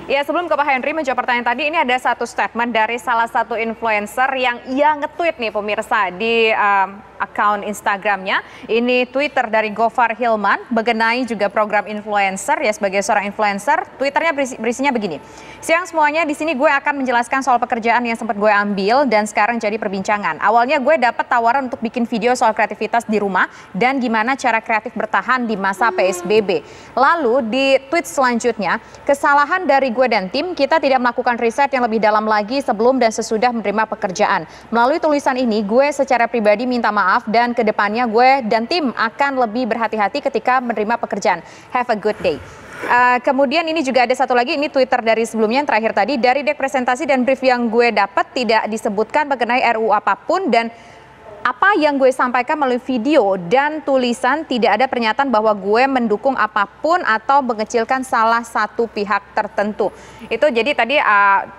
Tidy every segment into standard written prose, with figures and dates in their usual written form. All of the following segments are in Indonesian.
Ya, sebelum ke Pak Henry menjawab pertanyaan tadi, ini ada satu statement dari salah satu influencer yang ia nge-tweet nih pemirsa di akun Instagramnya. Ini Twitter dari Gofar Hilman mengenai juga program influencer ya, sebagai seorang influencer. Twitternya berisinya begini. Siang semuanya, di sini gue akan menjelaskan soal pekerjaan yang sempat gue ambil dan sekarang jadi perbincangan. Awalnya gue dapat tawaran untuk bikin video soal kreativitas di rumah dan gimana cara kreatif bertahan di masa PSBB. Lalu di tweet selanjutnya, kesalahan dari gue dan tim, kita tidak melakukan riset yang lebih dalam lagi sebelum dan sesudah menerima pekerjaan. Melalui tulisan ini, gue secara pribadi minta maaf dan kedepannya gue dan tim akan lebih berhati-hati ketika menerima pekerjaan. Have a good day. Kemudian ini juga ada satu lagi, ini Twitter dari sebelumnya yang terakhir tadi. Dari deck presentasi dan brief yang gue dapat tidak disebutkan mengenai RUU apapun dan apa yang gue sampaikan melalui video dan tulisan tidak ada pernyataan bahwa gue mendukung apapun atau mengecilkan salah satu pihak tertentu. Itu jadi tadi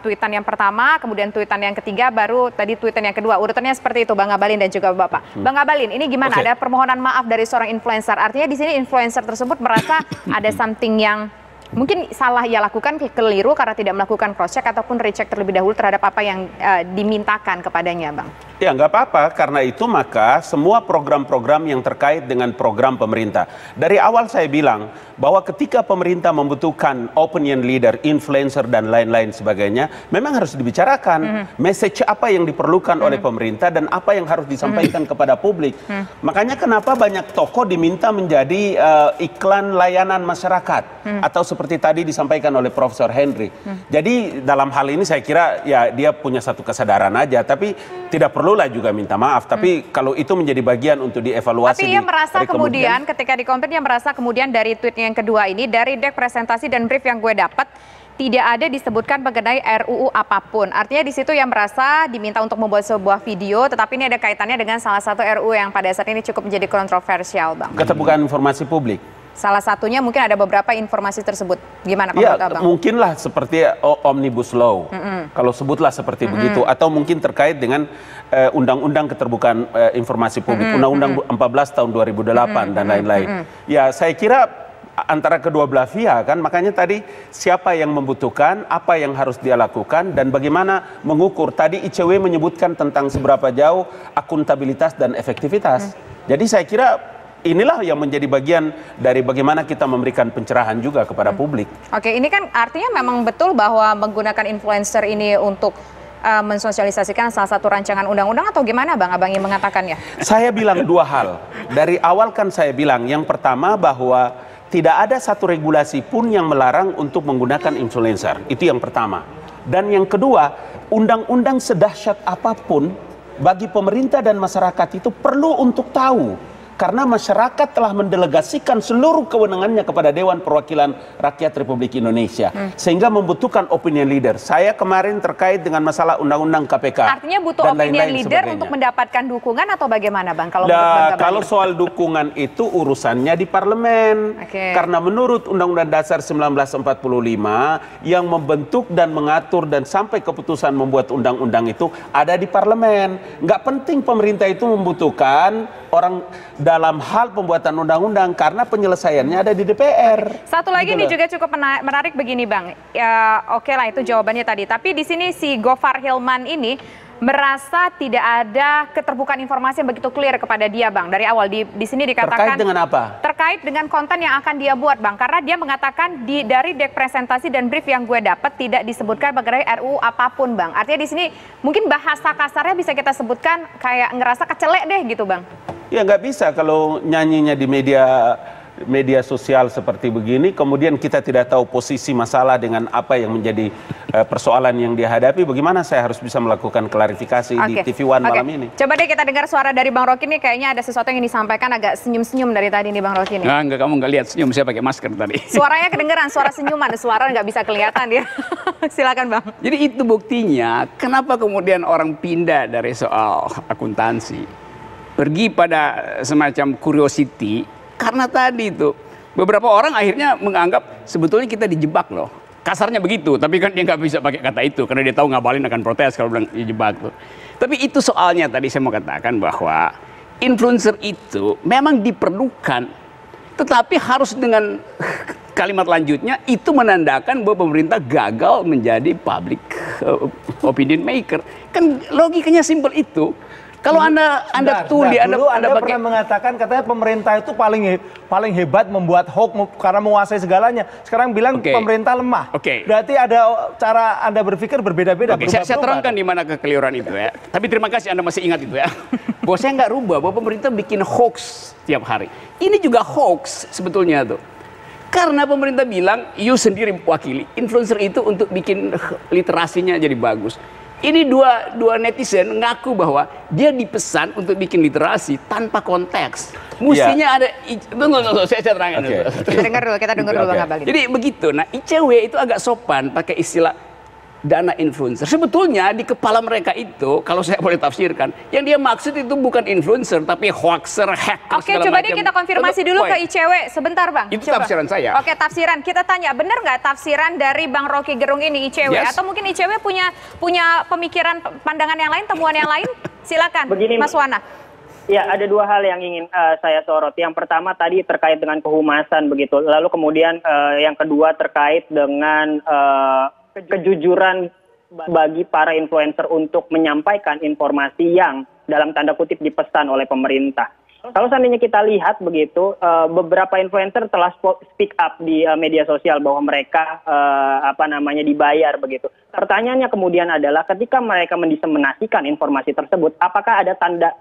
tweetan yang pertama, kemudian tweetan yang ketiga, baru tadi tweetan yang kedua. Urutannya seperti itu, Bang Abalin dan juga Bapak. Bang Abalin, ini gimana? Okay. Ada permohonan maaf dari seorang influencer. Artinya di sini influencer tersebut merasa ada something yang mungkin salah ia lakukan, keliru karena tidak melakukan cross check ataupun recheck terlebih dahulu terhadap apa yang dimintakan kepadanya, Bang. Ya, nggak apa-apa. Karena itu maka semua program-program yang terkait dengan program pemerintah. Dari awal saya bilang bahwa ketika pemerintah membutuhkan opinion leader, influencer dan lain-lain sebagainya, memang harus dibicarakan message apa yang diperlukan oleh pemerintah dan apa yang harus disampaikan kepada publik. Makanya kenapa banyak tokoh diminta menjadi iklan layanan masyarakat atau seperti tadi disampaikan oleh Profesor Henry. Jadi dalam hal ini saya kira ya dia punya satu kesadaran aja, tapi tidak perlulah juga minta maaf. Tapi kalau itu menjadi bagian untuk dievaluasi. Tapi ia merasa kemudian ketika dikompet, dia merasa kemudian dari tweetnya yang kedua ini, dari deck presentasi dan brief yang gue dapat, tidak ada disebutkan mengenai RUU apapun. Artinya di situ yang merasa diminta untuk membuat sebuah video, tetapi ini ada kaitannya dengan salah satu RUU yang pada saat ini cukup menjadi kontroversial, Bang. Keterbukaan informasi publik. Salah satunya mungkin ada beberapa informasi tersebut. Gimana Pak ya, mungkinlah seperti Omnibus Law. Kalau sebutlah seperti begitu. Atau mungkin terkait dengan Undang-Undang Keterbukaan Informasi Publik. Undang-Undang 14 tahun 2008 dan lain-lain. Ya, saya kira antara kedua belah pihak kan. Makanya tadi siapa yang membutuhkan, apa yang harus dia lakukan, dan bagaimana mengukur. Tadi ICW menyebutkan tentang seberapa jauh akuntabilitas dan efektivitas. Jadi saya kira inilah yang menjadi bagian dari bagaimana kita memberikan pencerahan juga kepada publik. Oke, ini kan artinya memang betul bahwa menggunakan influencer ini untuk mensosialisasikan salah satu rancangan undang-undang atau gimana, Bang? Abang yang mengatakannya? Saya bilang dua hal. Dari awal kan saya bilang, yang pertama bahwa tidak ada satu regulasi pun yang melarang untuk menggunakan influencer. Itu yang pertama. Dan yang kedua, undang-undang sedahsyat apapun bagi pemerintah dan masyarakat itu perlu untuk tahu. Karena masyarakat telah mendelegasikan seluruh kewenangannya kepada Dewan Perwakilan Rakyat Republik Indonesia. Sehingga membutuhkan opinion leader. Saya kemarin terkait dengan masalah undang-undang KPK. Artinya butuh opinion leader untuk mendapatkan dukungan atau bagaimana, Bang? Kalau soal dukungan itu urusannya di parlemen. Karena menurut Undang-Undang Dasar 1945 yang membentuk dan mengatur dan sampai keputusan membuat undang-undang itu ada di parlemen. Nggak penting pemerintah itu membutuhkan orang dalam hal pembuatan undang-undang karena penyelesaiannya ada di DPR. Satu lagi nih juga cukup menarik begini, Bang. Ya, oke lah itu jawabannya tadi. Tapi di sini si Gofar Hilman ini merasa tidak ada keterbukaan informasi yang begitu clear kepada dia, Bang. Dari awal di sini dikatakan terkait dengan apa? Terkait dengan konten yang akan dia buat, Bang. Karena dia mengatakan dari deck presentasi dan brief yang gue dapat tidak disebutkan mengenai RUU apapun, Bang. Artinya di sini mungkin bahasa kasarnya bisa kita sebutkan kayak ngerasa kecelek deh gitu, Bang. Ya nggak bisa kalau nyanyinya di media sosial seperti begini, kemudian kita tidak tahu posisi masalah dengan apa yang menjadi persoalan yang dihadapi. Bagaimana saya harus bisa melakukan klarifikasi di TV One malam ini? Coba deh kita dengar suara dari Bang Rocky nih, kayaknya ada sesuatu yang disampaikan agak senyum-senyum dari tadi nih Bang Rocky nih. Enggak, kamu nggak lihat senyum, saya pakai masker tadi. Suaranya kedengeran, suara senyuman, suara nggak bisa kelihatan ya. Silakan Bang. Jadi itu buktinya kenapa kemudian orang pindah dari soal akuntansi pergi pada semacam curiosity, karena tadi itu beberapa orang akhirnya menganggap sebetulnya kita dijebak loh. Kasarnya begitu, tapi kan dia nggak bisa pakai kata itu karena dia tahu Ngabalin akan protes kalau bilang dijebak tuh. Tapi itu soalnya tadi saya mau katakan bahwa influencer itu memang diperlukan, tetapi harus dengan kalimat lanjutnya itu menandakan bahwa pemerintah gagal menjadi public opinion maker. Kan logikanya simpel itu. Kalau Anda tuli, Anda pernah mengatakan katanya pemerintah itu paling hebat membuat hoax karena menguasai segalanya. Sekarang bilang pemerintah lemah. Berarti ada cara Anda berpikir berbeda-beda. Saya terangkan di mana kekeliruan itu ya. Tapi terima kasih Anda masih ingat itu ya. Bahwa saya nggak rubah bahwa pemerintah bikin hoax tiap hari. Ini juga hoax sebetulnya tuh. Karena pemerintah bilang, you sendiri wakili influencer itu untuk bikin literasinya jadi bagus. Ini dua netizen ngaku bahwa dia dipesan untuk bikin literasi tanpa konteks. Mestinya ada, tunggu, saya terangkan dulu. Kita dengar dulu Bang Abalin. Jadi begitu, nah ICW itu agak sopan pakai istilah dana influencer. Sebetulnya di kepala mereka itu, kalau saya boleh tafsirkan, yang dia maksud itu bukan influencer, tapi hoaxer, hacker, Oke, coba deh kita konfirmasi dulu ke ICW. Sebentar Bang. Itu tafsiran saya. Oke, tafsiran. Kita tanya, benar nggak tafsiran dari Bang Rocky Gerung ini ICW? Yes. Atau mungkin ICW punya pemikiran, pandangan yang lain, temuan yang lain? Silakan, Begini, Mas Wana. Ya, ada dua hal yang ingin saya soroti. Yang pertama tadi terkait dengan kehumasan begitu. Lalu kemudian yang kedua terkait dengan kejujuran bagi para influencer untuk menyampaikan informasi yang dalam tanda kutip dipesan oleh pemerintah. Kalau seandainya kita lihat begitu, beberapa influencer telah speak up di media sosial bahwa mereka dibayar begitu. Pertanyaannya kemudian adalah ketika mereka mendiseminasikan informasi tersebut, apakah ada tanda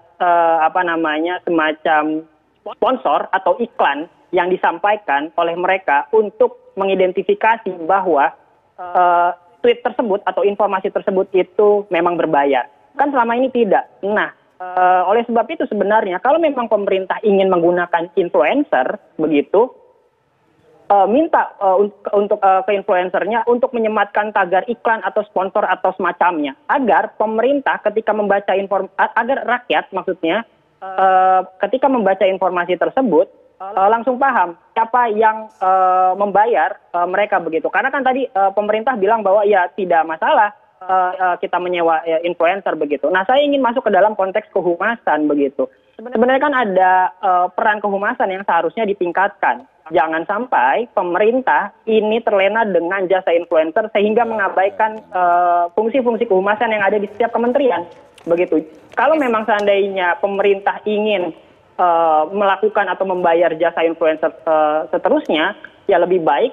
semacam sponsor atau iklan yang disampaikan oleh mereka untuk mengidentifikasi bahwa tweet tersebut atau informasi tersebut itu memang berbayar. Kan selama ini tidak. Nah, oleh sebab itu sebenarnya kalau memang pemerintah ingin menggunakan influencer begitu, minta untuk ke influencernya untuk menyematkan tagar iklan atau sponsor atau semacamnya, agar pemerintah ketika membaca agar rakyat maksudnya ketika membaca informasi tersebut langsung paham siapa yang membayar mereka begitu. Karena kan tadi pemerintah bilang bahwa ya tidak masalah kita menyewa influencer begitu. Nah, saya ingin masuk ke dalam konteks kehumasan begitu. Sebenarnya kan ada peran kehumasan yang seharusnya ditingkatkan. Jangan sampai pemerintah ini terlena dengan jasa influencer sehingga mengabaikan fungsi-fungsi kehumasan yang ada di setiap kementerian begitu. Kalau memang seandainya pemerintah ingin melakukan atau membayar jasa influencer seterusnya, ya lebih baik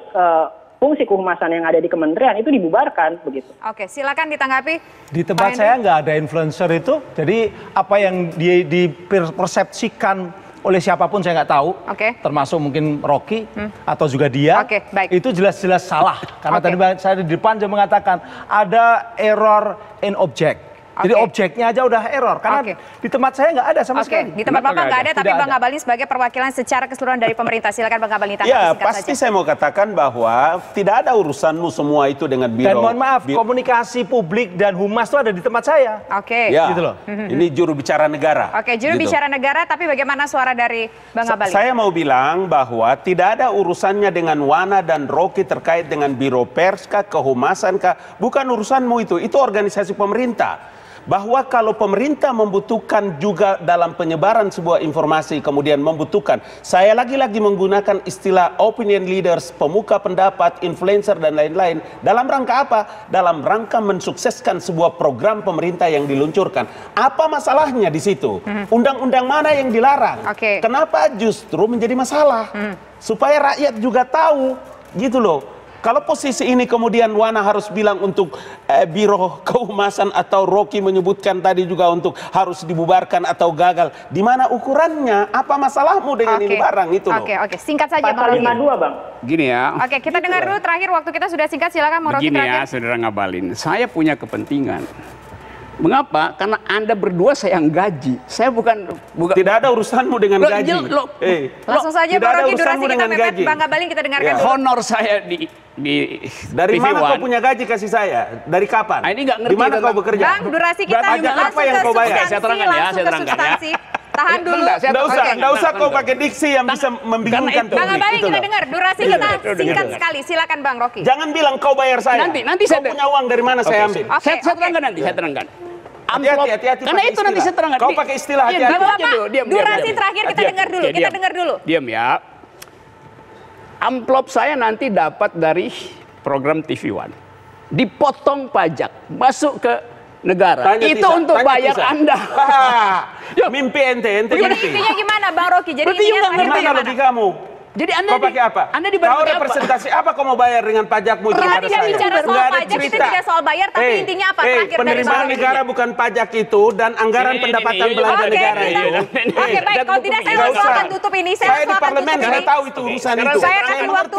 fungsi kehumasan yang ada di kementerian itu dibubarkan begitu. Oke, silakan ditanggapi. Di tempat saya nggak ada influencer itu, jadi apa yang dipersepsikan oleh siapapun saya nggak tahu, termasuk mungkin Rocky atau juga dia, itu jelas-jelas salah. Karena tadi saya di depan dia mengatakan ada error in object. Jadi objeknya aja udah error, karena di tempat saya nggak ada sama sekali. Di tempat Bapak nggak ada, tapi Bang Abalin sebagai perwakilan secara keseluruhan dari pemerintah. Silakan Bang Abalin tanggapi ya, singkat pasti saja. saya mau katakan bahwa tidak ada urusanmu semua itu dengan biro. Dan mohon maaf, komunikasi publik dan humas itu ada di tempat saya. Ya, gitu loh. Ini juru bicara negara. Juru bicara negara, tapi bagaimana suara dari Bang Abalin? Saya mau bilang bahwa tidak ada urusannya dengan Wana dan Rocky terkait dengan biro pers kah, kehumasan kah. Bukan urusanmu itu organisasi pemerintah. Bahwa kalau pemerintah membutuhkan juga dalam penyebaran sebuah informasi, kemudian membutuhkan, saya lagi-lagi menggunakan istilah opinion leaders, pemuka pendapat, influencer dan lain-lain, dalam rangka apa? Dalam rangka mensukseskan sebuah program pemerintah yang diluncurkan. Apa masalahnya di situ? Undang-undang mana yang dilarang? Kenapa justru menjadi masalah? Supaya rakyat juga tahu, gitu loh. Kalau posisi ini kemudian Wana harus bilang untuk biro kehumasan atau Rocky menyebutkan tadi juga untuk harus dibubarkan atau gagal. Di mana ukurannya? Apa masalahmu dengan ini barang itu loh? Oke. Singkat saja Pasal 52 Bang. Gini ya. Kita dengar dulu terakhir, waktu kita sudah singkat, silakan Bang Rocky terakhir. Begini ya, Saudara Ngabalin. Saya punya kepentingan. Mengapa? Karena Anda berdua saya yang gaji. Saya bukan tidak ada urusanmu dengan gaji. Langsung saja Bang Rocky, durasi kita mepet. Bang Abalin kita dengarkan dulu. Honor saya di dari TV mana One. kau punya gaji kasih saya? Dari kapan? Ini nggak ngerti. Di mana kau bekerja? Bang, durasi kita apa yang kau bayar? Saya terangkan ya, saya terangkan ya. Tahan dulu. Nggak usah kau pakai diksi yang bisa membingungkan publik. Bang Abalin kita dengar, durasi kita singkat sekali. Silakan Bang Rocky. Jangan bilang kau bayar saya. Nanti kau punya uang dari mana saya ambil? Saya terangkan nanti, saya terangkan. Hati-hati. Karena itu nanti saya terangkan. Kau pakai istilah hati-hati. Durasi terakhir kita dengar dulu. Kita dengar dulu. Diam ya. amplop saya nanti dapat dari program TV One. Dipotong pajak, masuk ke negara. Itu untuk bayar Anda. Mimpi ente Jadi intinya gimana Bang Rocky? Jadi intinya gimana logikamu? Jadi Anda pakai apa? Anda dibantu kau representasi apa kau mau bayar dengan pajakmu itu kepada saya? Tidak bicara soal pajak, itu tidak soal bayar, tapi intinya apa? Terakhir penerimaan negara bukan pajak itu dan anggaran pendapatan belanja negara itu. Oke, baik. Kalau tidak saya langsung akan tutup ini. Saya di parlemen, saya tahu itu urusan itu. Saya kasih waktu.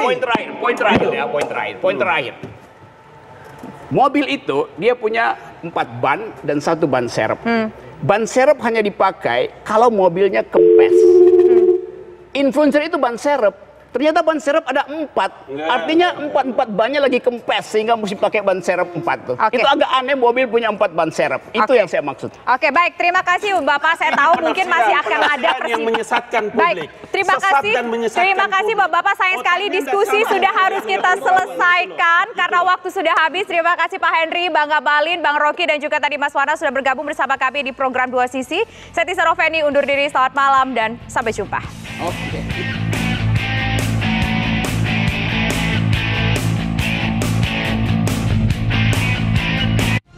Poin terakhir. Mobil itu dia punya 4 ban dan 1 ban serep. Ban serep hanya dipakai kalau mobilnya kempes. Influencer itu ban serep. Ternyata ban serep ada 4. Artinya 4 bannya lagi kempes sehingga mesti pakai ban serep 4 tuh. Itu agak aneh mobil punya 4 ban serep. Itu yang saya maksud. Oke, baik. Terima kasih Bapak. Saya tahu mungkin masih akan ada yang menyesatkan publik. Baik. Terima kasih. Terima kasih Bapak. Sayang sekali diskusi sudah harus kita selesaikan karena waktu sudah habis. Terima kasih Pak Henry, Bang Ngabalin, Bang Rocky dan juga tadi Mas Wana sudah bergabung bersama kami di program Dua Sisi. Saya Tisa Roveni undur diri. Selamat malam dan sampai jumpa. Oke.